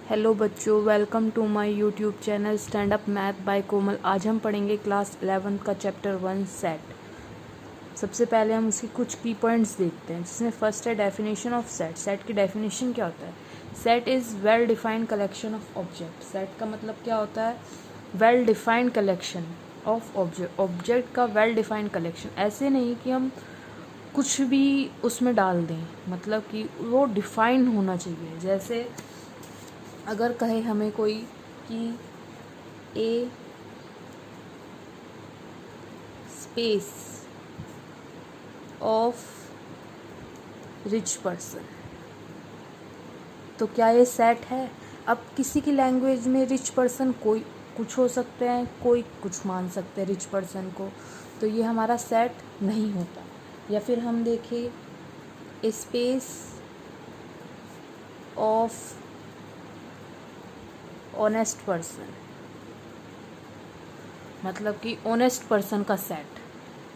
Hello बच्चों, welcome to my YouTube channel stand up math by Komal. आज हम पढ़ेंगे क्लास 11 का चैप्टर 1 सेट। सबसे पहले हम उसकी कुछ की पॉइंट्स देखते हैं, जिसमें फर्स्ट है डेफिनेशन ऑफ सेट। सेट की डेफिनेशन क्या होता है? Set is well defined collection of object. Set का मतलब क्या होता है? Well defined collection of object. Object का वेल डिफाइंड कलेक्शन, ऐसे नहीं कि हम कुछ भी उसमें डाल दें, मतलब कि वो डिफाइंड होना चाहिए। जैसे अगर कहे हमें कोई कि ए स्पेस ऑफ रिच पर्सन, तो क्या ये सेट है? अब किसी की लैंग्वेज में रिच पर्सन कोई कुछ हो सकते हैं, कोई कुछ मान सकते हैं रिच पर्सन को, तो ये हमारा सेट नहीं होता। या फिर हम देखें ए स्पेस ऑफ ऑनेस्ट पर्सन, मतलब कि ऑनेस्ट पर्सन का सेट,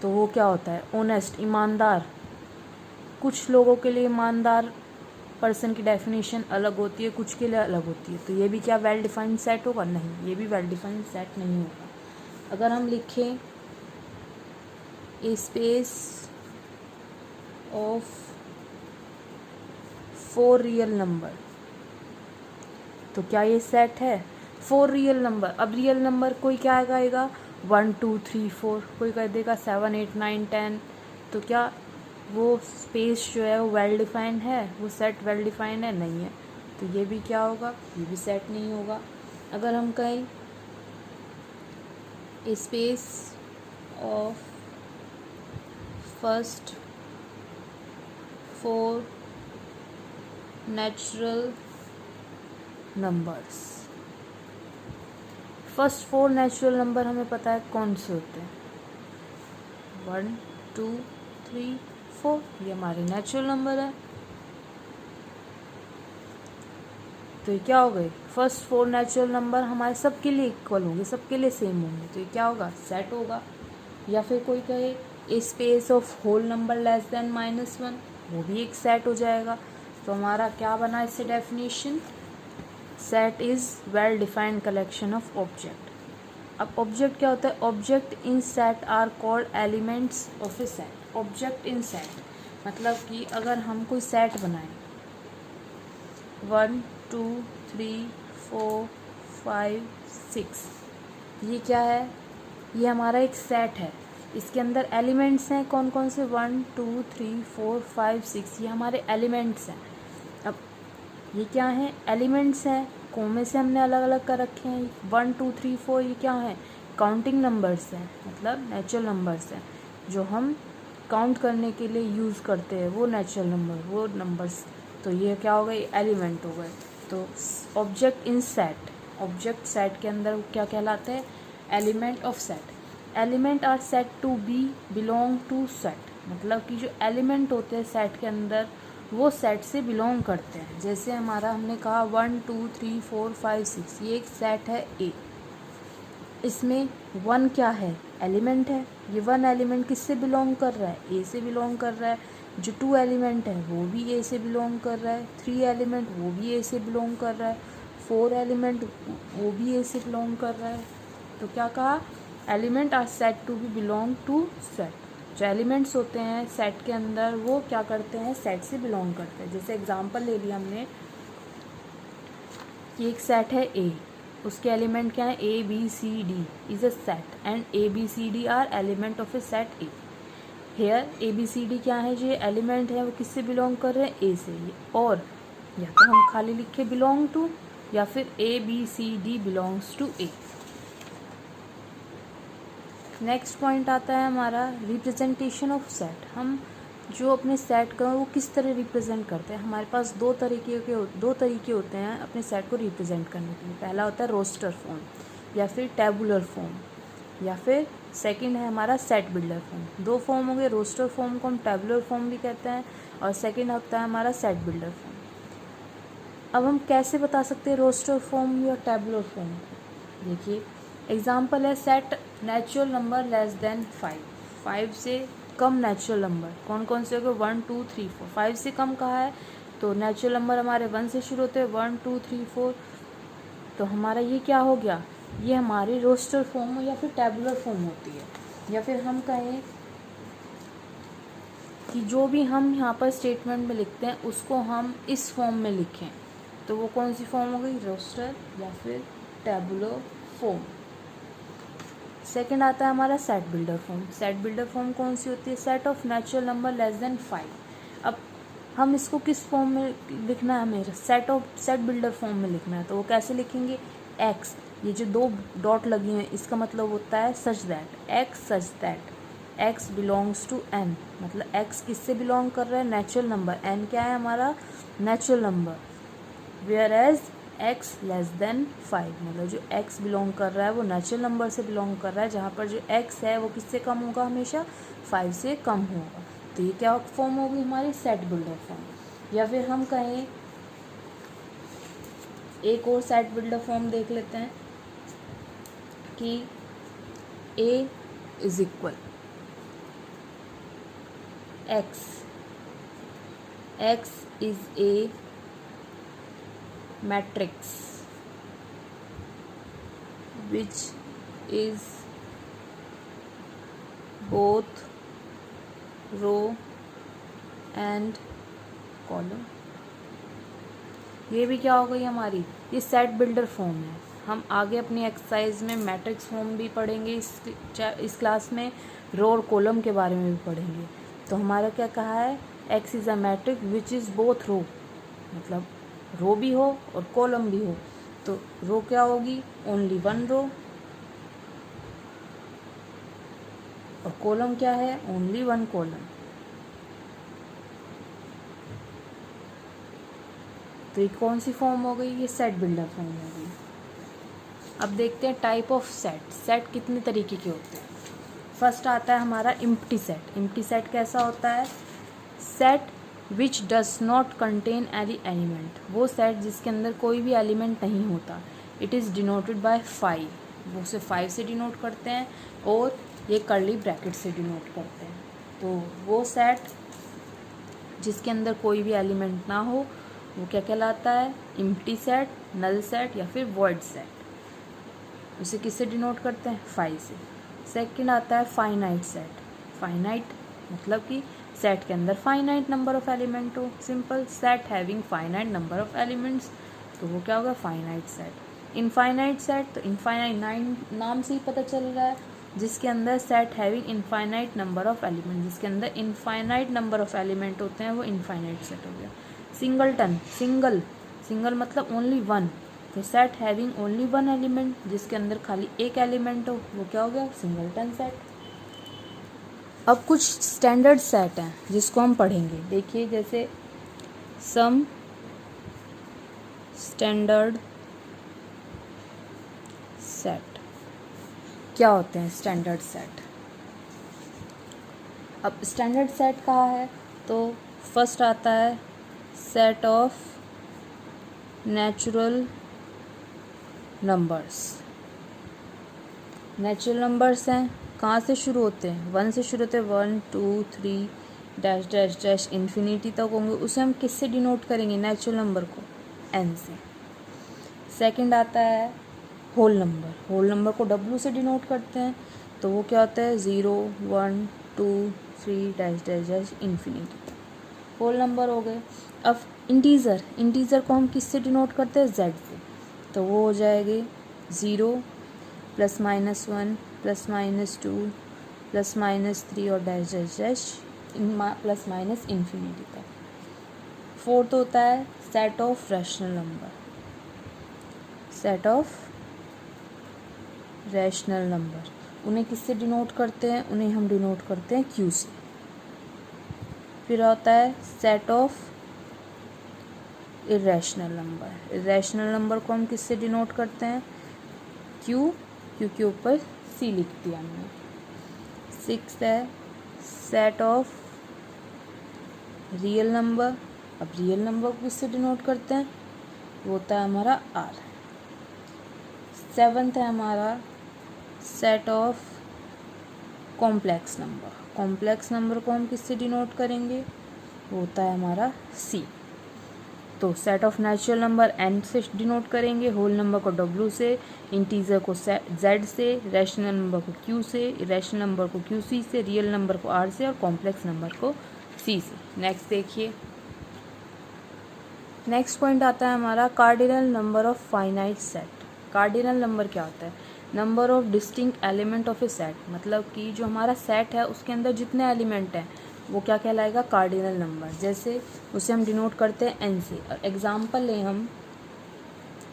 तो वो क्या होता है? ऑनेस्ट, ईमानदार। कुछ लोगों के लिए ईमानदार पर्सन की डेफिनेशन अलग होती है, कुछ के लिए अलग होती है, तो ये भी क्या वेल डिफाइंड सेट होगा? नहीं, ये भी वेल डिफाइंड सेट नहीं होगा। अगर हम लिखें ए स्पेस ऑफ 4 रियल नंबर, तो क्या ये सेट है? 4 रियल नंबर। अब रियल नंबर कोई क्या कहेगा? 1 2 3 4, कोई कह देगा 7 8 9 10, तो क्या वो स्पेस जो है वो वेल डिफाइंड है? वो सेट वेल डिफाइंड है? नहीं है, तो ये भी क्या होगा? ये भी सेट नहीं होगा। अगर हम कहें a space of first 4 natural numbers. First 4 natural number हमें पता है कौन से होते हैं, 1 2 3 4, ये हमारे नेचुरल नंबर है। तो ये क्या हो गए? फर्स्ट 4 नेचुरल नंबर हमारे सबके लिए इक्वल होंगे, सबके लिए सेम होंगे, तो ये क्या होगा? सेट होगा। या फिर कोई कहे a space of whole number less than -1, वो भी एक सेट हो जाएगा। तो हमारा क्या बना इससे definition? Set is well defined collection of object. अब ऑब्जेक्ट क्या होता है? Object in set are called elements of a set. Object in set मतलब कि अगर हम कोई सेट बनाएं 1 2 3 4 5 6, ये क्या है? ये हमारा एक सेट है। इसके अंदर एलिमेंट्स हैं कौन कौन से? 1 2 3 4 5 6, ये हमारे एलिमेंट्स हैं। अब ये क्या हैं? एलिमेंट्स हैं, कोमे से हमने अलग अलग कर रखे हैं। 1 2 3 4 ये क्या है? काउंटिंग नंबर्स हैं, मतलब नेचुरल नंबर्स हैं जो हम काउंट करने के लिए यूज़ करते हैं, वो नेचुरल नंबर, वो नंबर्स। तो ये क्या हो गए? एलिमेंट हो गए। तो object in set, object set के अंदर क्या कहलाते हैं? Element of set. Element are said to be belong to set, मतलब कि जो एलिमेंट होते हैं सेट के अंदर वो सेट से बिलोंग करते हैं। जैसे हमारा हमने कहा 1 2 3 4 5 6, ये एक सेट है ए। इसमें 1 क्या है? एलिमेंट है। ये 1 एलिमेंट किससे बिलोंग कर रहा है? ए से बिलोंग कर रहा है। जो 2 एलिमेंट है वो भी ए से बिलोंग कर रहा है। 3 एलिमेंट वो भी ए से बिलोंग कर रहा है। 4 एलिमेंट वो भी ए से बिलोंग कर रहा है। तो क्या कहा? Element are said to be belong to set. जो एलिमेंट्स होते हैं सेट के अंदर वो क्या करते हैं? सेट से बिलोंग करते हैं। जैसे एग्जांपल ले लिया हमने कि एक सेट है ए, उसके एलिमेंट क्या है? A B C D is a set and A B C D are element of a set A. Here A B C D क्या है? जो एलिमेंट है वो किससे बिलोंग कर रहे हैं? ए से। और या तो हम खाली लिखे बिलोंग टू, या फिर A B C D belongs to A. Next point आता है हमारा रिप्रेजेंटेशन ऑफ सेट। हम जो अपने सेट का वो किस तरह रिप्रेजेंट करते हैं? हमारे पास दो तरीके होते हैं अपने सेट को रिप्रेजेंट करने के लिए। पहला होता है रोस्टर फॉर्म या फिर टेबुलर फॉर्म, या फिर सेकंड है हमारा सेट बिल्डर फॉर्म। दो फॉर्म होंगे, रोस्टर फॉर्म को हम टेबुलर फॉर्म भी कहते हैं और सेकंड होता है हमारा सेट बिल्डर फॉर्म। अब हम कैसे बता सकते हैं रोस्टर फॉर्म या टेबुलर फॉर्म? देखिए एग्जाम्पल है set natural number less than 5, 5 से कम नेचुरल नंबर कौन कौन से हो गए? 1 2 3 4। 5 से कम कहा है तो नेचुरल नंबर हमारे 1 से शुरू होते हैं, 1 2 3 4। तो हमारा ये क्या हो गया, ये हमारी रोस्टर फॉर्म या फिर टैबुलर फॉर्म होती है। या फिर हम कहें कि जो भी हम यहाँ पर स्टेटमेंट में लिखते हैं उसको हम इस फॉर्म में लिखें, तो वो कौन सी फॉर्म हो गई, रोस्टर या फिर टैबुलर फॉर्म। सेकंड आता है हमारा set builder form. Set builder form कौन सी होती है, set of natural number less than 5। अब हम इसको किस फॉर्म में लिखना है, हमें सेट बिल्डर फॉर्म में लिखना है, तो वो कैसे लिखेंगे, एक्स, ये जो 2 डॉट लगी हैं इसका मतलब होता है such that, X such that X belongs to N, मतलब एक्स किससे बिलोंग कर रहा है, नेचुरल नंबर, एन क्या है हमारा natural number, whereas X less than 5, मतलब जो एक्स बिलोंग कर रहा है वो नेचुरल नंबर से बिलोंग कर रहा है, जहाँ पर जो एक्स है वो किससे कम होगा, हमेशा 5 से कम होगा। तो ये क्या फॉर्म होगी हमारी सेट बिल्डर फॉर्म। या फिर हम कहें एक और सेट बिल्डर फॉर्म देख लेते हैं कि A is equal X, X is a matrix which is both row and column। ये भी क्या हो गई हमारी, ये सेट बिल्डर फॉर्म है। हम आगे अपनी एक्सरसाइज में मैट्रिक्स फॉर्म भी पढ़ेंगे, इस क्लास में रो और कॉलम के बारे में भी पढ़ेंगे। तो हमारा क्या कहा है, X is a matrix which is both row, मतलब रो भी हो और कॉलम भी हो। तो रो क्या होगी, ओनली 1 रो, और कॉलम क्या है, ओनली 1 कॉलम। तो ये कौन सी फॉर्म हो गई, ये सेट बिल्डर फॉर्म हो गई। अब देखते हैं टाइप ऑफ सेट। सेट कितने तरीके के होते हैं। फर्स्ट आता है हमारा एम्प्टी सेट। एम्प्टी सेट कैसा होता है, set which does not contain any element, वो सेट जिसके अंदर कोई भी एलिमेंट नहीं होता। इट इज़ डिनोटेड बाय 5, वो उसे 5 से डिनोट करते हैं, और ये कर्ली ब्रैकेट से डिनोट करते हैं। तो वो सेट जिसके अंदर कोई भी एलिमेंट ना हो वो क्या कहलाता है, एम्प्टी सेट, नल सेट या फिर वॉइड सेट। उसे किससे डिनोट करते हैं, 5 से। सेकंड आता है फाइनाइट सेट। फाइनाइट मतलब कि सेट के अंदर फाइनाइट नंबर ऑफ एलिमेंट हो, simple, set having finite number of elements, तो वो क्या होगा, फाइनाइट सेट। इनफाइनाइट सेट, तो इनफाइनाइट नाम से ही पता चल रहा है, जिसके अंदर set having infinite number of element, जिसके अंदर इनफाइनाइट नंबर ऑफ एलिमेंट होते हैं, वो इनफाइनाइट सेट हो गया। सिंगलटन, सिंगल मतलब ओनली 1, तो सेट हैविंग ओनली 1 एलिमेंट, जिसके अंदर खाली एक एलिमेंट हो, वो क्या हो गया, सिंगलटन सेट। अब कुछ स्टैंडर्ड सेट हैं जिसको हम पढ़ेंगे। देखिए जैसे सम स्टैंडर्ड सेट, क्या होते हैं स्टैंडर्ड सेट। अब स्टैंडर्ड सेट कहा है तो फर्स्ट आता है set of natural numbers. Natural numbers हैं, कहाँ से शुरू होते हैं, 1 से शुरू होते हैं, 1 2 3 डैश डैश डैश इन्फिनिटी तक होंगे। उसे हम किससे डिनोट करेंगे, नेचुरल नंबर को, n से। सेकंड आता है होल नंबर। होल नंबर को w से डिनोट करते हैं, तो वो क्या होता है, 0 1 2 3 dash dash dash infinity, whole number हो गए। अब इंटीजर को हम किससे डिनोट करते हैं, z से, तो वो हो जाएगी 0 +-1 +-2 +-3 और dash dash dash plus - infinity तक। फोर्थ होता है set of rational number. Set of rational number, उन्हें किससे डिनोट करते हैं, उन्हें हम डिनोट करते हैं q से। फिर होता है set of irrational number. Irrational number को हम किससे डिनोट करते हैं, q के ऊपर c लिख दिया हमने। सिक्स्थ है सेट ऑफ रियल नंबर। अब रियल नंबर को किससे डिनोट करते हैं, वो होता है हमारा r। सेवन्थ है हमारा set of complex number. Complex number को हम किससे डिनोट करेंगे, वो होता है हमारा c। तो set of natural number n से डिनोट करेंगे, होल नंबर को w से, इंटीजर को z से, रैशनल नंबर को q से, इरेशनल नंबर को qc से, रियल नंबर को r से और कॉम्प्लेक्स नंबर को c से। नेक्स्ट देखिए, नेक्स्ट पॉइंट आता है हमारा cardinal number of finite set. Cardinal number क्या होता है? Number of distinct element of a set, मतलब कि जो हमारा सेट है उसके अंदर जितने एलिमेंट हैं वो क्या कहलाएगा? Cardinal number. जैसे उसे हम डिनोट करते हैं n से। और एग्जांपल लें हम,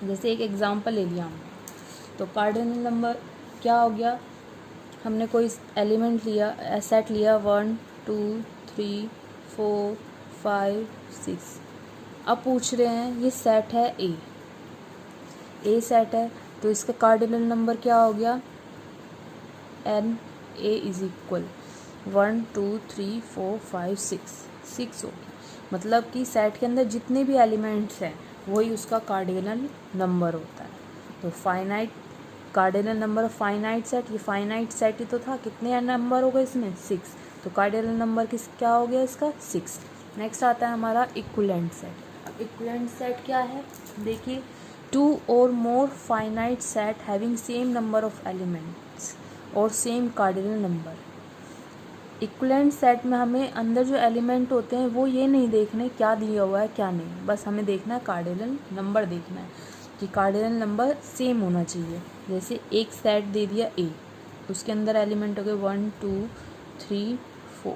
जैसे एक एग्जांपल ले लिया हमने, तो कार्डिनल नंबर क्या हो गया? हमने कोई एलिमेंट लिया, सेट लिया 1 2 3 4 5 6। अब पूछ रहे हैं ये सेट है ए सेट है, तो इसका कार्डिनल नंबर क्या हो गया? n a इज इक्वल 1 2 3 4 5 6 हो गया। मतलब कि सेट के अंदर जितने भी एलिमेंट्स हैं वही उसका कार्डिनल नंबर होता है। तो finite cardinal number of finite set, ये फाइनाइट सेट ही तो था, कितने नंबर हो गए इसमें? 6। तो कार्डिनल नंबर क्या हो गया इसका? 6। नेक्स्ट आता है हमारा इक्विवेलेंट सेट। इक्विवेलेंट सेट क्या है? देखिए, 2 or more finite set having same number of elements और same cardinal number। Equivalent set में हमें अंदर जो एलिमेंट होते हैं वो ये नहीं देखने क्या दिया हुआ है क्या नहीं, बस हमें देखना है कार्डिनल नंबर, देखना है कि कार्डिनल नंबर सेम होना चाहिए। जैसे एक सेट दे दिया ए, उसके अंदर एलिमेंट हो गए 1 2 3 4,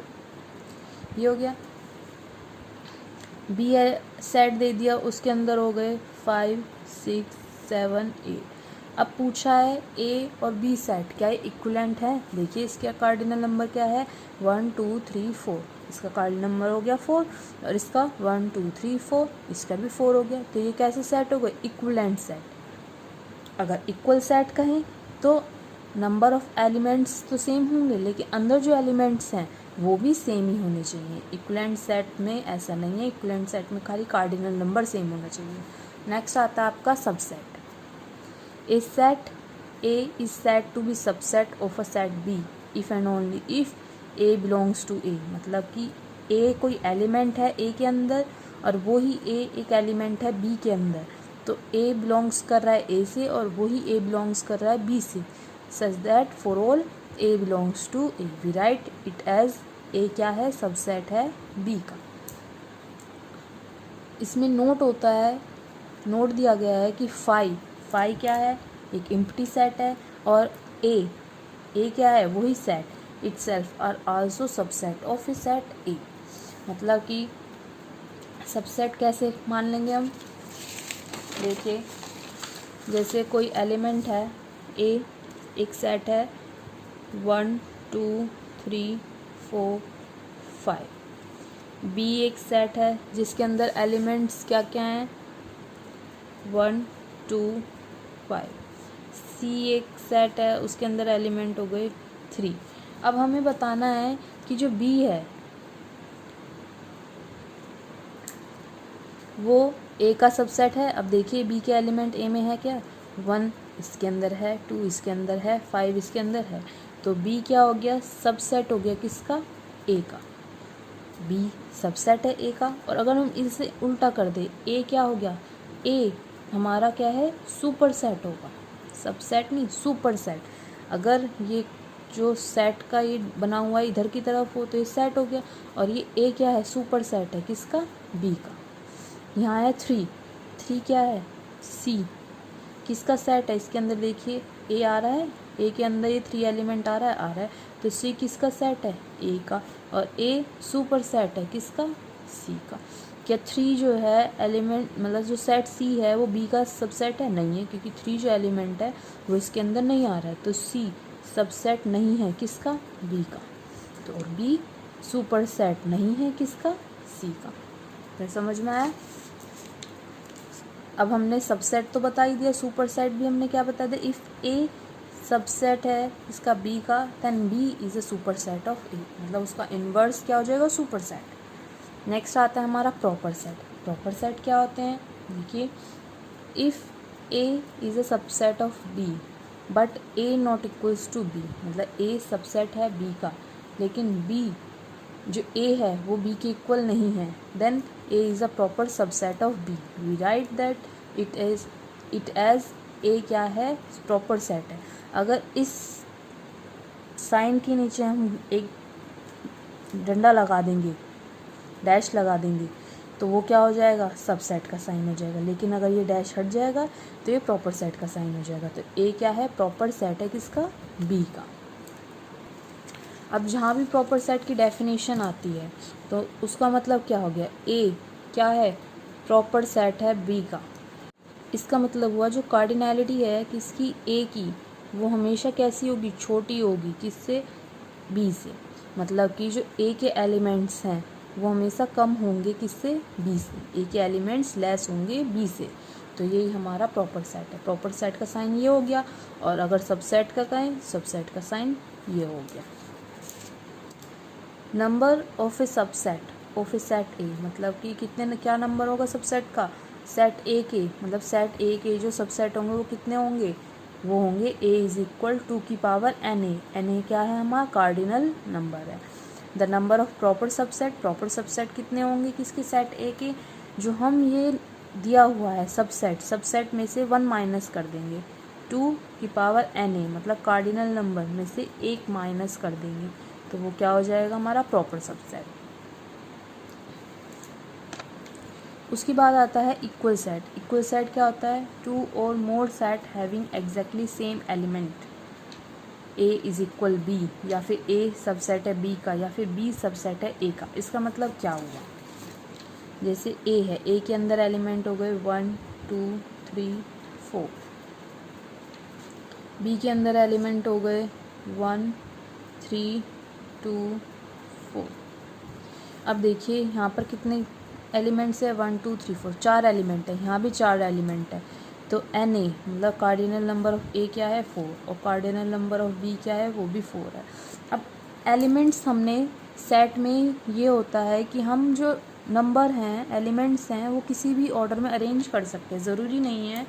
ये हो गया। बी सेट दे दिया, उसके अंदर हो गए 5 6 7 8। अब पूछा है ए और बी सेट क्या इक्विवेलेंट है? देखिए इसका कार्डिनल नंबर क्या है? 1 2 3 4। इसका कार्डिनल नंबर हो गया 4 और इसका 1 2 3 4, इसका भी 4 हो गया। तो ये कैसे सेट हो गए? Equivalent set. अगर इक्वल सेट कहें तो नंबर ऑफ एलिमेंट्स तो सेम होंगे, लेकिन अंदर जो एलिमेंट्स हैं वो भी सेम ही होने चाहिए। इक्विवेलेंट सेट में ऐसा नहीं है, इक्विवेलेंट सेट में खाली कार्डिनल नंबर सेम होना चाहिए। नेक्स्ट आता है आपका subset. A set A is said to be subset of a set B if and only if A belongs to A. मतलब कि ए कोई एलिमेंट है ए के अंदर और वो ही ए एक एलिमेंट है बी के अंदर, तो ए बिलोंग्स कर रहा है ए से और वही ए बिलोंग्स कर रहा है बी से, such that for all A belongs to A we write it as A क्या है? सबसेट है बी का। इसमें नोट होता है, नोट दिया गया है कि फाई क्या है? एक एम्प्टी सेट है और ए क्या है? वही set itself are also subset of a set A. मतलब कि सबसेट कैसे मान लेंगे हम? देखिए, जैसे कोई एलिमेंट है ए, एक सेट है 1 2 3 4 5। बी एक सेट है जिसके अंदर एलिमेंट्स क्या क्या हैं? 1 2 5। सी एक सेट है, उसके अंदर एलिमेंट हो गए 3। अब हमें बताना है कि जो बी है वो ए का सबसेट है। अब देखिए बी के एलिमेंट ए में है क्या? 1 इसके अंदर है, 2 इसके अंदर है, 5 इसके अंदर है। तो बी क्या हो गया? सबसेट हो गया किसका? ए का। बी सबसेट है ए का। और अगर हम इसे उल्टा कर दे, ए क्या हो गया? ए हमारा क्या है? सुपर सेट होगा, सबसेट नहीं सुपर सेट। अगर ये जो सेट का ये बना हुआ है इधर की तरफ हो तो ये सेट हो गया, और ये ए क्या है? सुपर सेट है किसका? बी का। यहाँ है 3 क्या है? सी किसका सेट है? इसके अंदर देखिए ए आ रहा है, ए के अंदर ये 3 एलिमेंट आ रहा है, तो सी किसका सेट है? ए का। और ए सुपर सेट है किसका? सी का। क्या 3 जो है एलिमेंट, मतलब जो सेट सी है वो बी का सबसेट है? नहीं है, क्योंकि 3 जो एलिमेंट है वो इसके अंदर नहीं आ रहा है, तो सी सबसेट नहीं है किसका? बी का। तो और बी सुपर सेट नहीं है किसका? सी का। तो समझ में आया? अब हमने सबसेट तो बता ही दिया, सुपर सेट भी हमने क्या बता दिया? इफ़ ए सबसेट है इसका बी का, then B is a superset of A. मतलब उसका इन्वर्स क्या हो जाएगा? Super set. नेक्स्ट आता है हमारा प्रॉपर सेट। प्रॉपर सेट क्या होते हैं? देखिए, if A is a subset of B but A not equals to B. मतलब ए सबसेट है बी का लेकिन बी जो ए है वो बी के इक्वल नहीं है, then A is a proper subset of B. We write that it as A क्या है, प्रॉपर सेट है। अगर इस साइन के नीचे हम एक डंडा लगा देंगे, डैश लगा देंगे, तो वो क्या हो जाएगा, सबसेट का साइन हो जाएगा। लेकिन अगर ये डैश हट जाएगा तो ये प्रॉपर सेट का साइन हो जाएगा। तो ए क्या है, प्रॉपर सेट है किसका, बी का। अब जहाँ भी प्रॉपर सेट की डेफिनेशन आती है तो उसका मतलब क्या हो गया, ए क्या है, प्रॉपर सेट है बी का। इसका मतलब हुआ जो कार्डिनैलिटी है किसकी, ए की, वो हमेशा कैसी होगी, छोटी होगी, किससे, बी से। मतलब कि जो ए के एलिमेंट्स हैं वो हमेशा कम होंगे किससे, बी से। ए के एलिमेंट्स लेस होंगे बी से। तो यही हमारा प्रॉपर सेट है। प्रॉपर सेट का साइन ये हो गया, और अगर सबसेट का कहें, सबसेट का साइन ये हो गया। Number of A subset of a set A, मतलब कि कितने, क्या नंबर होगा सबसेट का, सेट ए के, मतलब सेट ए के जो सबसेट होंगे वो कितने होंगे, वो होंगे ए इज इक्वल 2 की power N A. N A क्या है, हमारा कार्डिनल नंबर है। The number of proper subset कितने होंगे किसके, सेट ए के। जो हम ये दिया हुआ है सबसेट में से 1 माइनस कर देंगे, 2 की पावर एन ए, मतलब कार्डिनल नंबर में से 1 माइनस कर देंगे, तो वो क्या हो जाएगा, हमारा प्रॉपर सबसेट। उसके बाद आता है इक्वल सेट। इक्वल सेट क्या होता है, 2 और more set having exactly same element, A is equal B, या फिर ए सबसेट है बी का, या फिर बी सबसेट है ए का। इसका मतलब क्या हुआ, जैसे ए है, ए के अंदर एलिमेंट हो गए 1 2 3 4, बी के अंदर एलिमेंट हो गए 1 3 2 4। अब देखिए यहाँ पर कितने एलिमेंट्स है, 1 2 3 4, 4 एलिमेंट है, यहाँ भी 4 एलिमेंट है। तो एन ए मतलब कार्डिनल नंबर ऑफ ए क्या है, 4, और कार्डिनल नंबर ऑफ बी क्या है, वो भी 4 है। अब एलिमेंट्स हमने सेट में ये होता है कि हम जो नंबर हैं, एलिमेंट्स हैं, वो किसी भी ऑर्डर में अरेंज कर सकते हैं। ज़रूरी नहीं है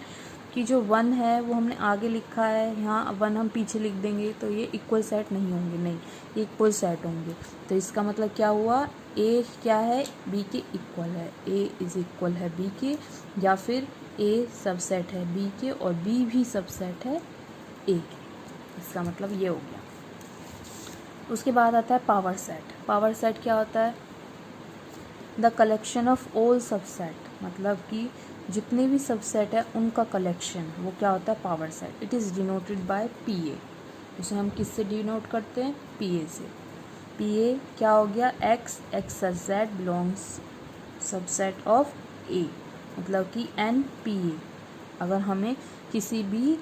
कि जो 1 है वो हमने आगे लिखा है, यहाँ 1 हम पीछे लिख देंगे तो ये इक्वल सेट नहीं होंगे, नहीं, ये इक्वल सेट होंगे। तो इसका मतलब क्या हुआ, ए क्या है, बी के इक्वल है, ए इज इक्वल है बी के, या फिर ए सबसेट है बी के और बी भी सबसेट है ए के। इसका मतलब ये हो गया। उसके बाद आता है पावर सेट। पावर सेट क्या होता है, the collection of all subset, मतलब कि जितने भी सबसेट है उनका कलेक्शन, वो क्या होता है, power set. It is denoted by P A. उसे हम किससे डिनोट करते हैं, पी ए से। पी ए क्या हो गया, X Z belongs subset of A, मतलब कि एन पी ए। अगर हमें किसी भी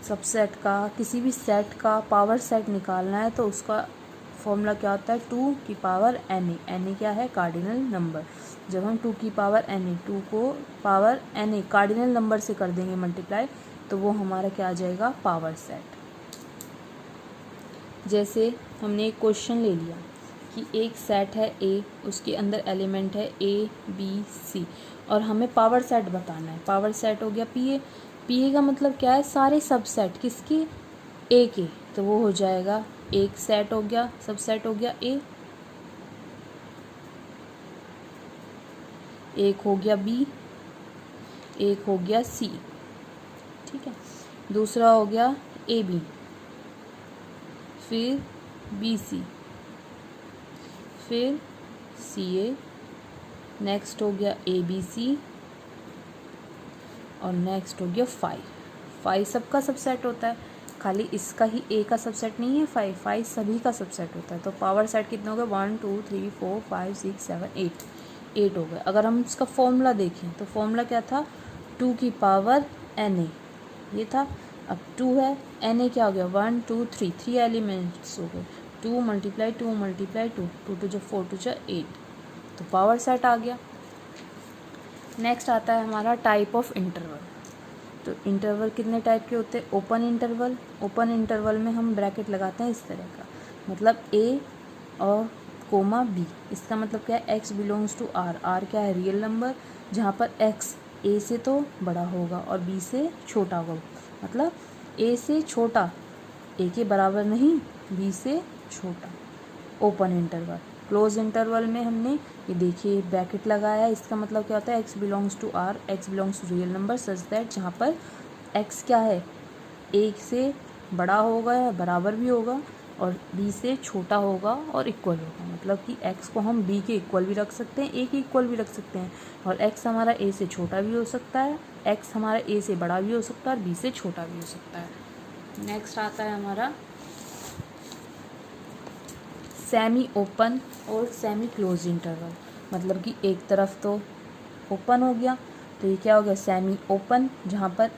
सबसेट का, किसी भी सेट का पावर सेट निकालना है तो उसका फॉर्मूला क्या होता है, 2 की power N A. N A क्या है, कार्डिनल नंबर। जब हम 2 की पावर एन ए, 2 को power N A cardinal number से कर देंगे मल्टीप्लाई, तो वो हमारा क्या आ जाएगा, पावर सेट। जैसे हमने एक क्वेश्चन ले लिया कि एक सेट है ए, उसके अंदर एलिमेंट है ए बी सी, और हमें पावर सेट बताना है। पावर सेट हो गया पी ए। पी ए का मतलब क्या है, सारे सबसेट किसके, ए के। तो वो हो जाएगा, एक सेट हो गया, सबसेट हो गया ए, एक हो गया बी, एक हो गया सी, ठीक है। दूसरा हो गया ए बी, फिर बी सी, फिर सी ए, नेक्स्ट हो गया ए बी सी, और नेक्स्ट हो गया 5 सबका सबसेट होता है, खाली इसका ही ए का सबसेट नहीं है 5 सभी का सबसेट होता है। तो पावर सेट कितने हो गए, 1 2 3 4 5 6 7 8 हो गए। अगर हम इसका फॉर्मूला देखें तो फॉर्मूला क्या था, 2 की पावर एन ए, ये था। अब 2 है, एन ए क्या हो गया, 1 2 3 एलिमेंट्स हो गए, 2 मल्टीप्लाई 2 मल्टीप्लाई 2, 2 2 4 2 8, तो पावर सेट आ गया। नेक्स्ट आता है हमारा टाइप ऑफ इंटरवल। तो इंटरवल कितने टाइप के होते हैं, ओपन इंटरवल। ओपन इंटरवल में हम ब्रैकेट लगाते हैं इस तरह का, मतलब ए और कोमा बी। इसका मतलब क्या है, X belongs to R. R क्या है, रियल नंबर, जहाँ पर एक्स ए से तो बड़ा होगा और बी से छोटा होगा, मतलब ए से छोटा, ए के बराबर नहीं, बी से छोटा। Open interval. क्लोज इंटरवल में हमने ये देखिए ब्रैकेट लगाया है, इसका मतलब क्या होता है, x belongs to r, x belongs to real number such that जहाँ पर x क्या है, एक से बड़ा होगा या बराबर भी होगा और b से छोटा होगा और इक्वल होगा। मतलब कि x को हम b के इक्वल भी रख सकते हैं, a के इक्वल भी रख सकते हैं, और x हमारा a से छोटा भी हो सकता है, x हमारा a से बड़ा भी हो सकता है और b से छोटा भी हो सकता है। नेक्स्ट आता है हमारा सेमी ओपन और सेमी क्लोज इंटरवल। मतलब कि एक तरफ तो ओपन हो गया, तो ये क्या हो गया, सेमी ओपन, जहाँ पर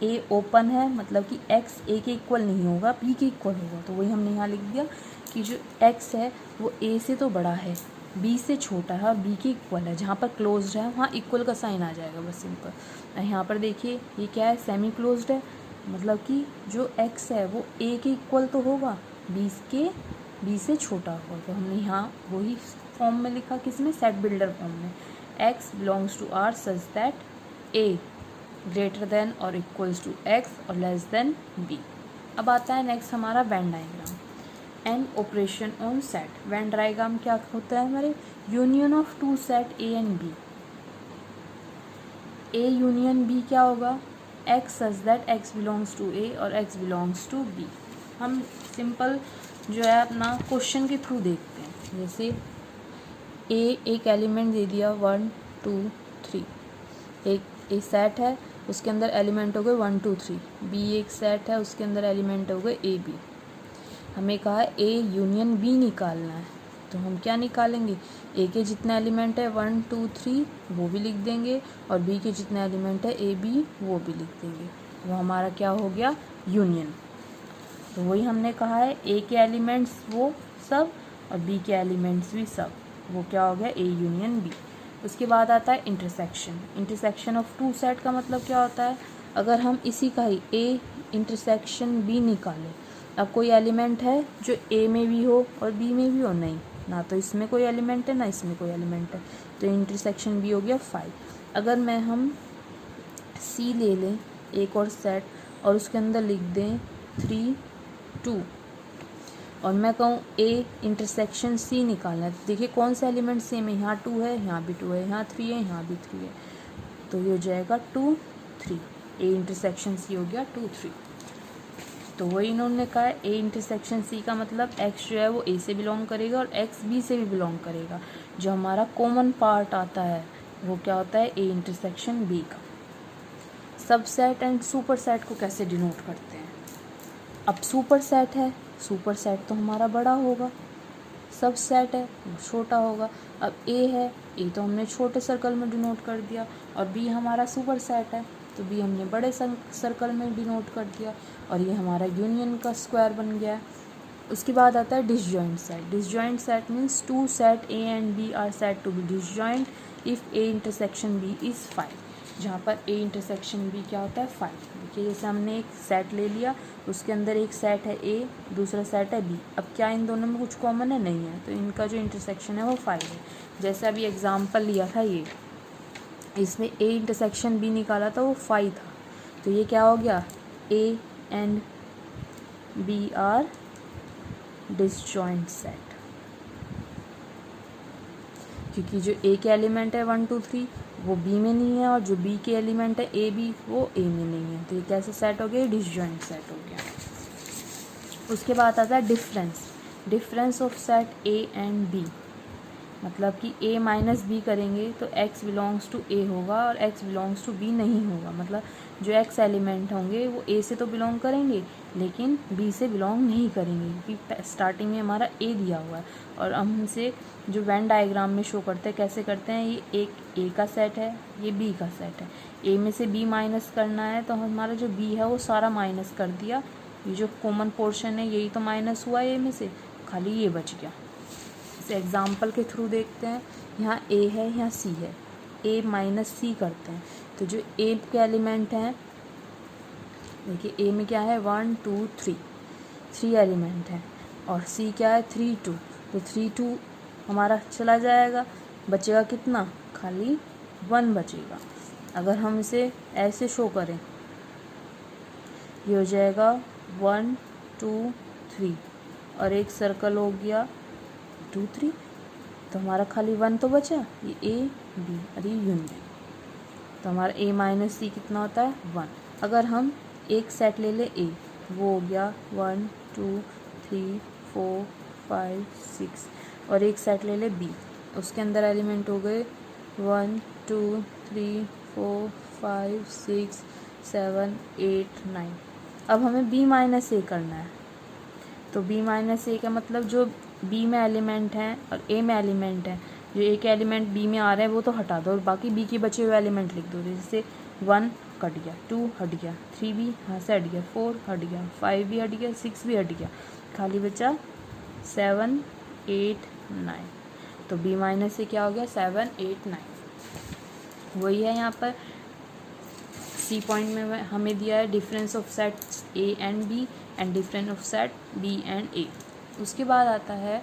ए ओपन है, मतलब कि x a के इक्वल नहीं होगा, b के इक्वल होगा। तो वही हमने यहाँ लिख दिया कि जो x है वो a से तो बड़ा है, b से छोटा है और b के इक्वल है। जहाँ पर क्लोज्ड है वहाँ इक्वल का साइन आ जाएगा, बस सिंपल। यहाँ पर देखिए ये क्या है, सेमी क्लोज्ड है, मतलब कि जो x है वो a के इक्वल तो होगा, b से छोटा होगा। तो हमने यहाँ वही फॉर्म में लिखा, किसमें, सेट बिल्डर फॉर्म में, x belongs to r such that a greater than और इक्वल्स टू x और लेस देन b। अब आता है नेक्स्ट हमारा Venn diagram and operation on set. Venn diagram क्या होता है हमारे, union of two set a and b। a union b क्या होगा, x such that x belongs to a और x बिलोंग्स टू b। हम सिंपल जो है अपना क्वेश्चन के थ्रू देखते हैं। जैसे a एक एलिमेंट दे दिया 1 2 3, एक सेट है, उसके अंदर एलिमेंट हो गए 1 2 3। b एक सेट है, उसके अंदर एलिमेंट हो गए a b। हमें कहा है a यूनियन b निकालना है, तो हम क्या निकालेंगे, a के जितने एलिमेंट है 1 2 3 वो भी लिख देंगे, और b के जितने एलिमेंट है a b वो भी लिख देंगे। वो हमारा क्या हो गया, यूनियन। तो वही हमने कहा है a के एलिमेंट्स वो सब और b के एलिमेंट्स भी सब, वो क्या हो गया, a यूनियन b। उसके बाद आता है intersection. Intersection of two set का मतलब क्या होता है, अगर हम इसी का ही a इंटरसेक्शन b निकालें। अब कोई एलिमेंट है जो a में भी हो और b में भी हो, नहीं, ना तो इसमें कोई एलिमेंट है ना इसमें कोई एलिमेंट है, तो इंटरसेक्शन b हो गया 5। अगर मैं हम c ले लें एक और सेट और उसके अंदर लिख दें 3 2 और मैं कहूँ a इंटरसेक्शन c निकालना है, तो देखिए कौन सा एलिमेंट सेम है, यहाँ 2 है, यहाँ भी 2 है, यहाँ 3 है, यहाँ भी 3 है, तो ये हो जाएगा 2 3। a इंटरसेक्शन c हो गया 2 3। तो वही इन्होंने कहा है a इंटरसेक्शन c का मतलब x जो है वो a से बिलोंग करेगा और x b से भी बिलोंग करेगा। जो हमारा कॉमन पार्ट आता है वो क्या होता है, a इंटरसेक्शन b का। सबसेट एंड सुपर सेट को कैसे डिनोट करते हैं, अब सुपर सेट है, सुपर सेट तो हमारा बड़ा होगा, सब सेट है वो छोटा होगा। अब a है, a तो हमने छोटे सर्कल में डिनोट कर दिया, और b हमारा सुपर सेट है तो b हमने बड़े सर्कल में डिनोट कर दिया, और ये हमारा यूनियन का स्क्वायर बन गया। उसके बाद आता है disjoint set. Disjoint set means two set a and b are said to be disjoint if a intersection b is 5, जहाँ पर a इंटरसेक्शन b क्या होता है 5। देखिए जैसे हमने एक सेट ले लिया, उसके अंदर एक सेट है a, दूसरा सेट है b। अब क्या इन दोनों में कुछ कॉमन है, नहीं है, तो इनका जो इंटरसेक्शन है वो 5 है। जैसे अभी एग्जांपल लिया था ये, इसमें a इंटरसेक्शन b निकाला था वो 5 था, तो ये क्या हो गया, a and b are disjoint set, क्योंकि जो a के एलिमेंट है 1 2 3 वो b में नहीं है, और जो b के एलिमेंट है a b वो a में नहीं है, तो ये कैसे सेट हो गया, डिसजॉइंट सेट हो गया। उसके बाद आता है difference. Difference of set a and b, मतलब कि a माइनस बी करेंगे तो x बिलोंग्स टू a होगा और x बिलोंग्स टू b नहीं होगा। मतलब जो x एलिमेंट होंगे वो a से तो बिलोंग करेंगे लेकिन b से बिलोंग नहीं करेंगे, क्योंकि स्टार्टिंग में हमारा a दिया हुआ है। और हम हमसे जो वेन डायग्राम में शो करते हैं, कैसे करते हैं, ये एक a का सेट है, ये b का सेट है, a में से b माइनस करना है, तो हमारा जो b है वो सारा माइनस कर दिया, ये जो कॉमन पोर्शन है यही तो माइनस हुआ a में से, खाली ये बच गया। इसे एग्जाम्पल के थ्रू देखते हैं। यहाँ a है, यहाँ c है, a माइनस सी करते हैं, तो जो a के एलिमेंट हैं, देखिए a में क्या है 1 2 3 एलिमेंट हैं, और c क्या है 3 2, तो 3 2 हमारा चला जाएगा, बचेगा कितना, खाली 1 बचेगा। अगर हम इसे ऐसे शो करें, ये हो जाएगा 1 2 3 और एक सर्कल हो गया 2 3, तो हमारा खाली 1 तो बचा, ये ए बी और ये यूनियन। तो हमारा ए माइनस सी कितना होता है 1। अगर हम एक सेट ले ले ए, वो हो गया 1 2 3 4 5 6, और एक सेट ले ले बी, उसके अंदर एलिमेंट हो गए 1 2 3 4 5 6 7 8 9। अब हमें बी माइनस ए करना है। तो बी माइनस ए का मतलब जो बी में एलिमेंट हैं और ए में एलिमेंट हैं, जो एक एलिमेंट बी में आ रहा है वो तो हटा दो और बाकी बी के बचे हुए एलिमेंट लिख दो। जैसे 1 कट गया, 2 हट गया, 3 भी यहाँ से हट गया, 4 हट गया, 5 भी हट गया, 6 भी हट गया, खाली बचा 7 8 9। तो बी माइनस से क्या हो गया 7 8 9। वही है यहाँ पर सी पॉइंट में हमें दिया है difference of sets A and B and difference of set B and A. उसके बाद आता है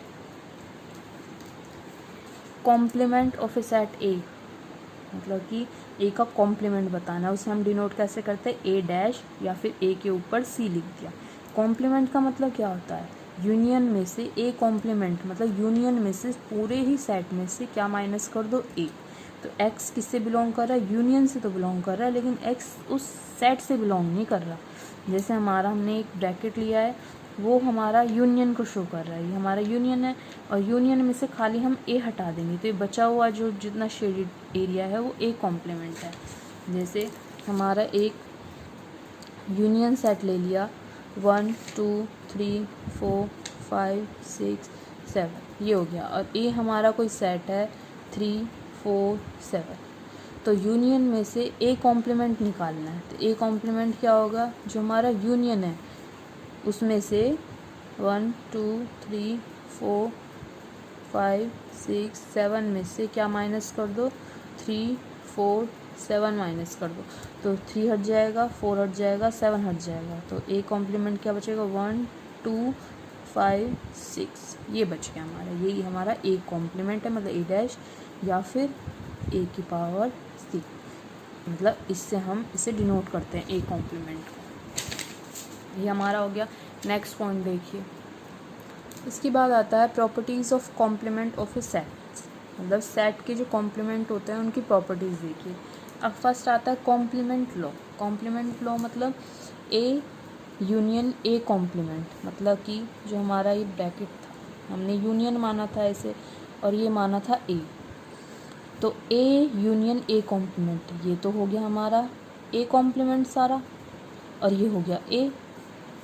complement of a set A, मतलब कि ए का कॉम्प्लीमेंट बताना है। उसे हम डिनोट कैसे करते हैं, ए डैश या फिर ए के ऊपर सी लिख दिया। कॉम्प्लीमेंट का मतलब क्या होता है, यूनियन में से ए कॉम्प्लीमेंट, मतलब यूनियन में से पूरे ही सेट में से क्या माइनस कर दो, ए। तो एक्स किससे बिलोंग कर रहा है, यूनियन से तो बिलोंग कर रहा है, लेकिन एक्स उस सेट से बिलोंग नहीं कर रहा। जैसे हमारा हमने एक ब्रैकेट लिया है, वो हमारा यूनियन को शो कर रहा है, ये हमारा यूनियन है, और यूनियन में से खाली हम ए हटा देंगे तो ये बचा हुआ जो जितना शेडेड एरिया है वो ए कॉम्प्लीमेंट है। जैसे हमारा एक यूनियन सेट ले लिया 1 2 3 4 5 6 7, ये हो गया, और ए हमारा कोई सेट है 3 4 7। तो यूनियन में से ए कॉम्प्लीमेंट निकालना है। तो ए कॉम्प्लीमेंट क्या होगा, जो हमारा यूनियन है उसमें से 1 2 3 4 5 6 7 में से क्या माइनस कर दो, 3 4 7 माइनस कर दो। तो 3 हट जाएगा, 4 हट जाएगा, 7 हट जाएगा। तो ए कॉम्प्लीमेंट क्या बचेगा, 1 2 5 6, ये बच गया हमारा। यही हमारा ए कॉम्प्लीमेंट है, मतलब ए डैश या फिर ए की पावर सी, मतलब इससे हम इसे डिनोट करते हैं ए कॉम्प्लीमेंट को। ये हमारा हो गया। नेक्स्ट पॉइंट देखिए, इसके बाद आता है properties of complement of a set, मतलब सेट के जो कॉम्प्लीमेंट होते हैं उनकी प्रॉपर्टीज़ देखिए। अब फर्स्ट आता है कॉम्प्लीमेंट लॉ। कॉम्प्लीमेंट लॉ मतलब ए यूनियन ए कॉम्प्लीमेंट, मतलब कि जो हमारा ये ब्रैकेट था हमने यूनियन माना था इसे, और ये माना था ए। तो ए यूनियन ए कॉम्प्लीमेंट, ये तो हो गया हमारा ए कॉम्प्लीमेंट सारा, और ये हो गया ए।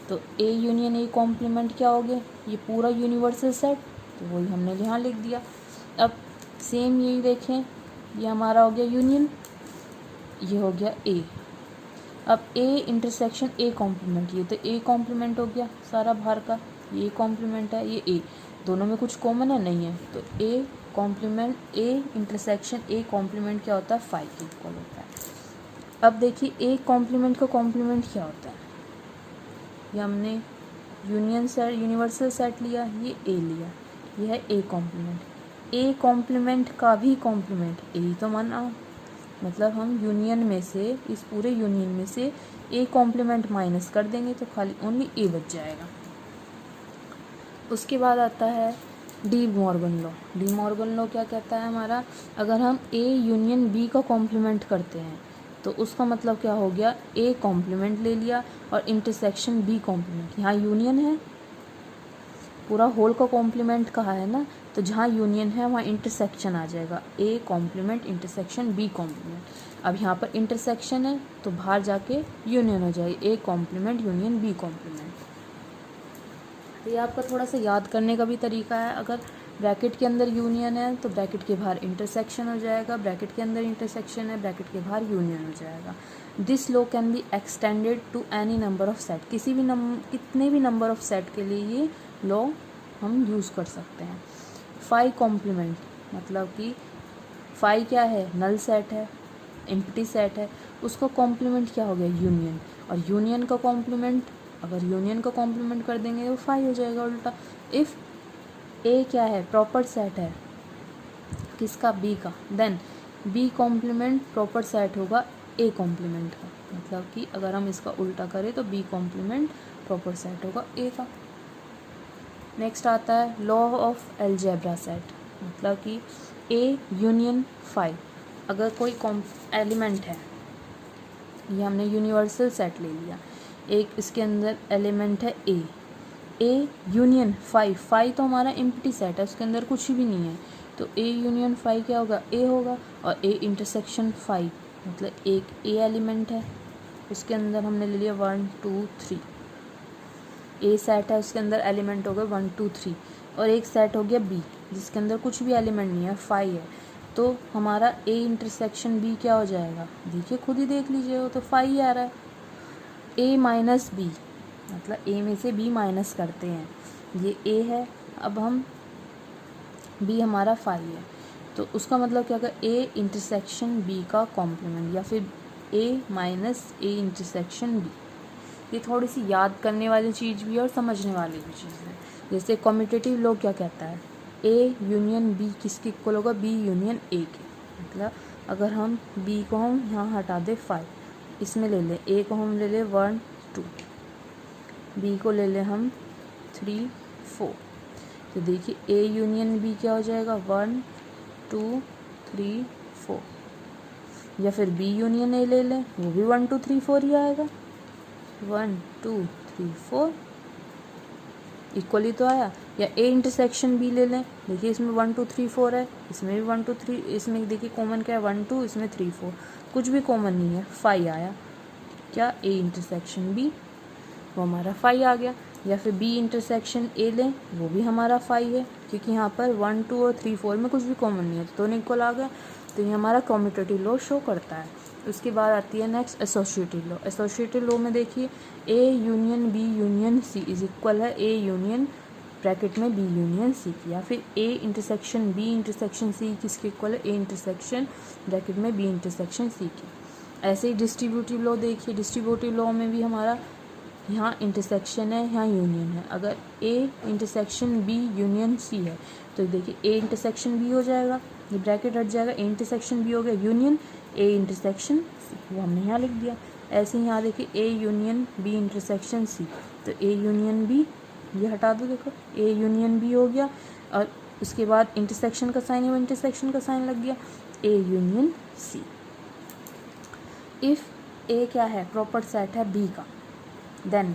तो ए यूनियन ए कॉम्प्लीमेंट क्या हो गया, ये पूरा यूनिवर्सल सेट, तो वही हमने यहाँ लिख दिया। अब सेम यही देखें, ये हमारा हो गया यूनियन, ये हो गया ए। अब ए इंटरसेक्शन ए कॉम्प्लीमेंट, ये तो ए कॉम्प्लीमेंट हो गया सारा बाहर का, ये कॉम्प्लीमेंट है, ये ए, दोनों में कुछ कॉमन है नहीं है। तो A complement A intersection A complement क्या होता है, 5 के इक्वल होता है। अब देखिए ए कॉम्प्लीमेंट का कॉम्प्लीमेंट क्या होता है, ये हमने यूनियन सेट यूनिवर्सल सेट लिया, ये ए लिया, ये है ए कॉम्प्लीमेंट। ए कॉम्प्लीमेंट का भी कॉम्प्लीमेंट ए ही तो माना, मतलब हम यूनियन में से, इस पूरे यूनियन में से ए कॉम्प्लीमेंट माइनस कर देंगे तो खाली ओनली ए बच जाएगा। उसके बाद आता है De Morgan law. De Morgan law क्या कहता है हमारा, अगर हम ए यूनियन बी का कॉम्प्लीमेंट करते हैं तो उसका मतलब क्या हो गया, ए कॉम्प्लीमेंट ले लिया और इंटरसेक्शन बी कॉम्प्लीमेंट, यहाँ यूनियन है, पूरा होल का कॉम्प्लीमेंट कहा है ना, तो जहाँ यूनियन है वहाँ इंटरसेक्शन आ जाएगा, A complement intersection B complement. अब यहाँ पर इंटरसेक्शन है तो बाहर जाके यूनियन हो जाएगी, A complement union B complement. तो ये आपका थोड़ा सा याद करने का भी तरीका है। अगर ब्रैकेट के अंदर यूनियन है तो ब्रैकेट के बाहर इंटरसेक्शन हो जाएगा, ब्रैकेट के अंदर इंटरसेक्शन है, ब्रैकेट के बाहर यूनियन हो जाएगा। This law can be extended to any number of set, किसी भी कितने भी नंबर ऑफ सेट के लिए ये लॉ हम यूज़ कर सकते हैं। फाई कॉम्प्लीमेंट मतलब कि फाई क्या है, नल सेट है, एम्प्टी सेट है, उसका कॉम्प्लीमेंट क्या हो गया, यूनियन, और यूनियन का कॉम्प्लीमेंट, अगर यूनियन का कॉम्प्लीमेंट कर देंगे तो फाई हो जाएगा उल्टा। इफ़ ए क्या है, प्रॉपर सेट है किसका, बी का, then B complement proper set होगा ए कॉम्प्लीमेंट का, मतलब कि अगर हम इसका उल्टा करें तो बी कॉम्प्लीमेंट प्रॉपर सेट होगा ए का। नेक्स्ट आता है लॉ ऑफ अलजेब्रा सेट। मतलब कि ए यूनियन 5 अगर कोई एलिमेंट है, ये हमने यूनिवर्सल सेट ले लिया, एक इसके अंदर एलिमेंट है ए यूनियन 5 तो हमारा एम्प्टी सेट है, उसके अंदर कुछ भी नहीं है, तो ए यूनियन 5 क्या होगा, ए होगा। और ए इंटरसेक्शन 5 मतलब एक ए एलिमेंट है, उसके अंदर हमने ले लिया 1 2 3, ए सेट है, उसके अंदर एलिमेंट हो गए 1 2 3, और एक सेट हो गया बी जिसके अंदर कुछ भी एलिमेंट नहीं है, 5 है, तो हमारा ए इंटरसेक्शन बी क्या हो जाएगा, देखिए खुद ही देख लीजिए, वो तो 5 ही आ रहा है। ए माइनस बी मतलब ए में से बी माइनस करते हैं, ये ए है, अब हम बी हमारा 5 है, तो उसका मतलब क्या होगा, ए इंटरसेक्शन बी का कॉम्प्लीमेंट, या फिर ए माइनस ए इंटरसेक्शन बी। ये थोड़ी सी याद करने वाली चीज़ भी है और समझने वाली भी चीज़ है। जैसे कम्यूटेटिव लॉ क्या कहता है, ए यूनियन बी किसके इक्वल होगा, बी यूनियन ए के। मतलब अगर हम बी को हम यहाँ हटा दे 5, इसमें ले लें ए को हम ले लें 1 2, बी को ले लें हम 3 4, तो देखिए ए यूनियन बी क्या हो जाएगा, 1 2 3 4, या फिर बी यूनियन ए ले लें, वो भी 1 2 3 4 ही आएगा, 1 2 3 4 इक्वली तो आया। या ए इंटरसेक्शन बी ले लें, देखिए इसमें 1 2 3 4 है, इसमें भी 1 2 3, इसमें देखिए कॉमन क्या है 1 2, इसमें 3 4, कुछ भी कॉमन नहीं है, 5 आया। क्या ए इंटरसेक्शन बी, वो हमारा 5 आ गया। या फिर बी इंटरसेक्शन ए लें, वो भी हमारा 5 है, क्योंकि यहाँ पर 1 2 और 3 4 में कुछ भी कॉमन नहीं है, तो दोनों इक्वल आ गया, तो ये हमारा कम्यूटेटिव लॉ शो करता है। उसके बाद आती है next associative law. Associative law में देखिए A union B union C is equal है ए यूनियन ब्रैकेट में बी यूनियन सी की, या फिर A intersection B intersection C किसके इक्वल है, ए इंटरसेक्शन ब्रैकेट में बी इंटरसेक्शन सी की। ऐसे ही डिस्ट्रीब्यूटिव लॉ देखिए, डिस्ट्रीब्यूटिव लॉ में भी हमारा यहाँ इंटरसेक्शन है, यहाँ यूनियन है। अगर A intersection B union C है, तो देखिए ए इंटरसेक्शन बी हो जाएगा, ये ब्रैकेट हट जाएगा, ए इंटरसेक्शन बी हो गया यूनियन ए इंटरसेक्शन सी, वो हमने यहाँ लिख दिया। ऐसे ही यहाँ देखिए A union B intersection C, तो ए यूनियन बी, ये हटा दो, देखो ए यूनियन बी हो गया, और उसके बाद इंटरसेक्शन का साइन है, वो इंटरसेक्शन का साइन लग गया, ए यूनियन सी। इफ़ ए क्या है, प्रॉपर सेट है बी का, देन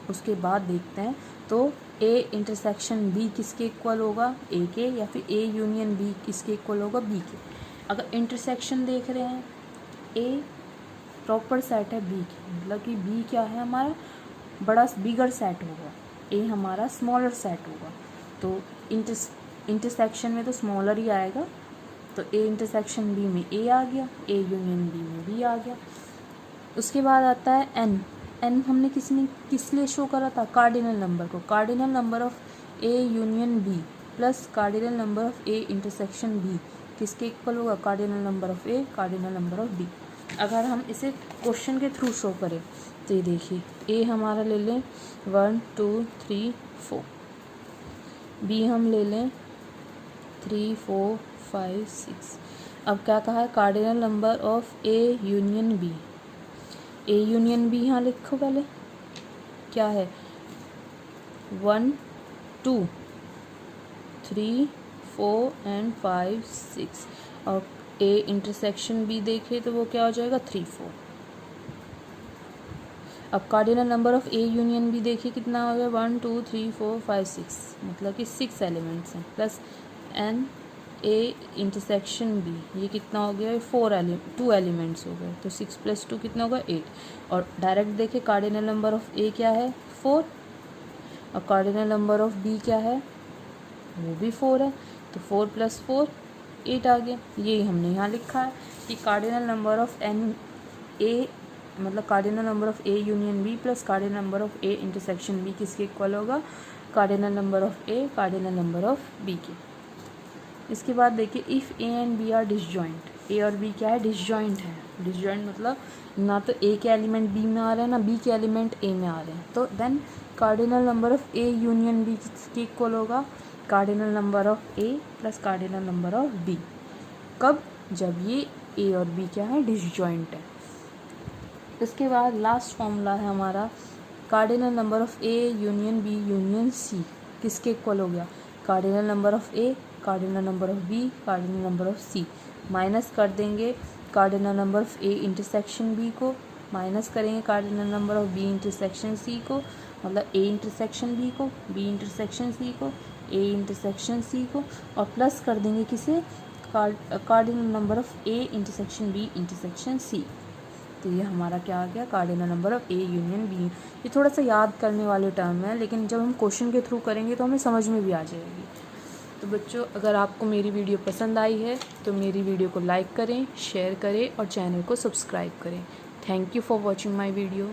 उसके बाद देखते हैं, तो ए इंटरसेक्शन बी किसके इक्वल होगा, ए के, या फिर ए यूनियन बी किसके इक्वल होगा, बी के। अगर इंटरसेक्शन देख रहे हैं, ए प्रॉपर सेट है बी के, मतलब कि बी क्या है हमारा बड़ा बिगर सेट होगा, ए हमारा स्मॉलर सेट होगा, तो इंटरसेक्शन में तो स्मॉलर ही आएगा, तो ए इंटरसेक्शन बी में ए आ गया, ए यूनियन बी में बी आ गया। उसके बाद आता है एन। एन हमने किस लिए शो करा था, कार्डिनल नंबर को, cardinal number of A union B plus cardinal number of A intersection B किसके इक्वल होगा, cardinal number of A cardinal number of B. अगर हम इसे क्वेश्चन के थ्रू शो करें, तो ये देखिए ए हमारा ले लें 1 2 3 4, बी हम ले लें 3 4 5 6। अब क्या कहा है, cardinal number of A union B, A union B यहाँ लिखो पहले, क्या है 1 2 3 4 एंड 5 6, और ए इंटरसेक्शन बी देखे तो वो क्या हो जाएगा 3 4। अब cardinal number of A union B देखिए कितना हो गया 1 2 3 4 5 6, मतलब कि 6 एलिमेंट्स हैं, plus n A intersection B, ये कितना हो गया 2 एलिमेंट्स हो गए, तो 6 + 2 कितना होगा 8। और डायरेक्ट देखिए कार्डिनल नंबर ऑफ ए क्या है 4, और कार्डिनल नंबर ऑफ बी क्या है, वो भी 4 है, तो 4 + 4 8 आ गया। यही हमने यहाँ लिखा है कि cardinal number of n A, मतलब cardinal number of A union B plus cardinal number of A intersection B किसके इक्वल होगा, cardinal number of A cardinal number of B के। इसके बाद देखिए if A and B are disjoint, A और B क्या है, डिसजॉइंट है। डिसजॉइंट मतलब ना तो ए के एलिमेंट बी में आ रहे हैं, ना बी के एलिमेंट ए में आ रहे हैं, तो then cardinal number of A union B किसके इक्वल होगा, cardinal number of A plus cardinal number of B. कब, जब ये ए और बी क्या है, डिसजॉइंट है। इसके बाद लास्ट फॉर्मूला है हमारा, cardinal number of A union B union C किसके इक्वल हो गया, cardinal number of A cardinal number of B, cardinal number of C. Minus कर देंगे cardinal number of A intersection B को, माइनस करेंगे cardinal number of B intersection C को, मतलब A intersection B को, बी इंटरसेक्शन सी को, A intersection C को, और प्लस कर देंगे किसे, cardinal number of A intersection B intersection C. तो ये हमारा क्या आ गया, cardinal number of A union B. ये थोड़ा सा याद करने वाले टर्म है, लेकिन जब हम क्वेश्चन के थ्रू करेंगे तो हमें समझ में भी आ जाएगी। तो बच्चों, अगर आपको मेरी वीडियो पसंद आई है तो मेरी वीडियो को लाइक करें, शेयर करें और चैनल को सब्सक्राइब करें। Thank you for watching my video.